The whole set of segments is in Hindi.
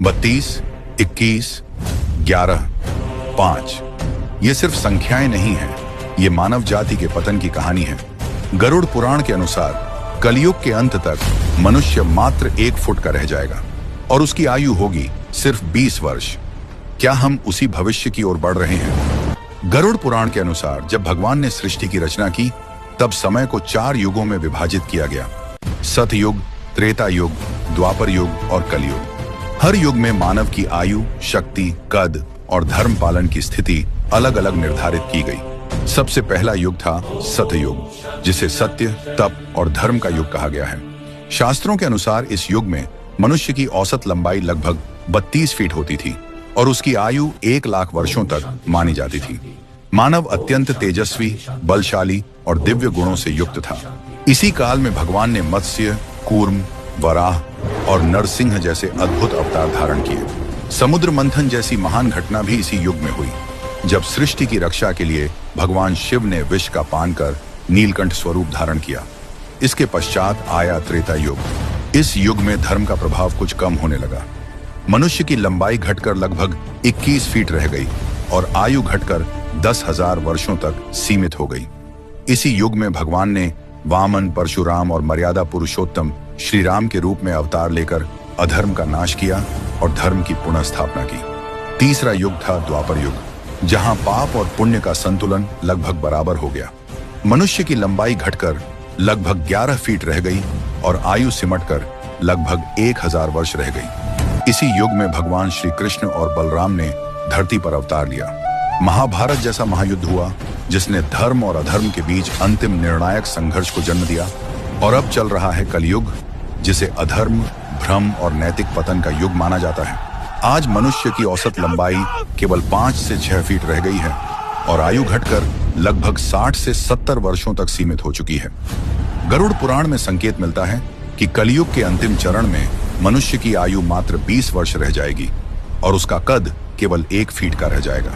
32, 21, 11, 5 ये सिर्फ संख्याएं नहीं हैं, ये मानव जाति के पतन की कहानी है। गरुड़ पुराण के अनुसार कलयुग के अंत तक मनुष्य मात्र 1 फुट का रह जाएगा और उसकी आयु होगी सिर्फ 20 वर्ष। क्या हम उसी भविष्य की ओर बढ़ रहे हैं? गरुड़ पुराण के अनुसार जब भगवान ने सृष्टि की रचना की तब समय को 4 युगों में विभाजित किया गया। सतयुग, त्रेता युग, द्वापर युग और कलयुग। हर युग में मानव की आयु, शक्ति, कद और धर्म पालन की स्थिति अलग अलग निर्धारित की गई। सबसे पहला युग था सतयुग, जिसे सत्य, तप और धर्म का युग कहा गया है। शास्त्रों के अनुसार इस युग में मनुष्य की औसत लंबाई लगभग 32 फीट होती थी और उसकी आयु 1 लाख वर्षों तक मानी जाती थी। मानव अत्यंत तेजस्वी, बलशाली और दिव्य गुणों से युक्त था। इसी काल में भगवान ने मत्स्य, कूर्म, वराह और नरसिंह जैसे अद्भुत अवतार धारण किए। समुद्र मंथन जैसी महान घटना भी इसी युग में हुई, जब सृष्टि की रक्षा के लिए भगवान शिव ने विष का पान कर नीलकंठ स्वरूप धारण किया। इसके पश्चात आया त्रेता युग। इस युग में धर्म का प्रभाव कुछ कम होने लगा। मनुष्य की लंबाई घटकर लगभग 21 फीट रह गई और आयु घटकर 10,000 वर्षों तक सीमित हो गई। इसी युग में भगवान ने वामन, परशुराम और मर्यादा पुरुषोत्तम श्री राम के रूप में अवतार लेकर अधर्म का नाश किया और धर्म की पुनः स्थापना की। तीसरा युग था द्वापर युग, जहां पाप और पुण्य का संतुलन लगभग बराबर हो गया। मनुष्य की लंबाई घटकर लगभग 11 फीट रह गई और आयु सिमटकर लगभग 1000 वर्ष रह गई। इसी युग में भगवान श्री कृष्ण और बलराम ने धरती पर अवतार लिया। महाभारत जैसा महायुद्ध हुआ, जिसने धर्म और अधर्म के बीच अंतिम निर्णायक संघर्ष को जन्म दिया। और अब चल रहा है कलयुग, जिसे अधर्म, भ्रम और नैतिक पतन का युग माना जाता है। आज मनुष्य की औसत लंबाई केवल 5 से 6 फीट रह गई है और आयु घटकर लगभग 60 से 70 वर्षों तक सीमित हो चुकी है। गरुड़ पुराण में संकेत मिलता है कि कलयुग के अंतिम चरण में मनुष्य की आयु मात्र 20 वर्ष रह जाएगी और उसका कद केवल 1 फीट का रह जाएगा।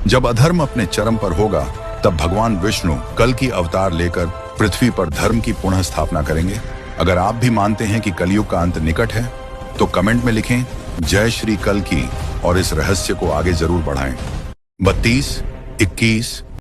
जब अधर्म अपने चरम पर होगा, तब भगवान विष्णु कल की अवतार लेकर पृथ्वी पर धर्म की पुनः स्थापना करेंगे। अगर आप भी मानते हैं कि कलयुग का अंत निकट है, तो कमेंट में लिखें जय श्री कल की और इस रहस्य को आगे जरूर बढ़ाएं। 32, 21,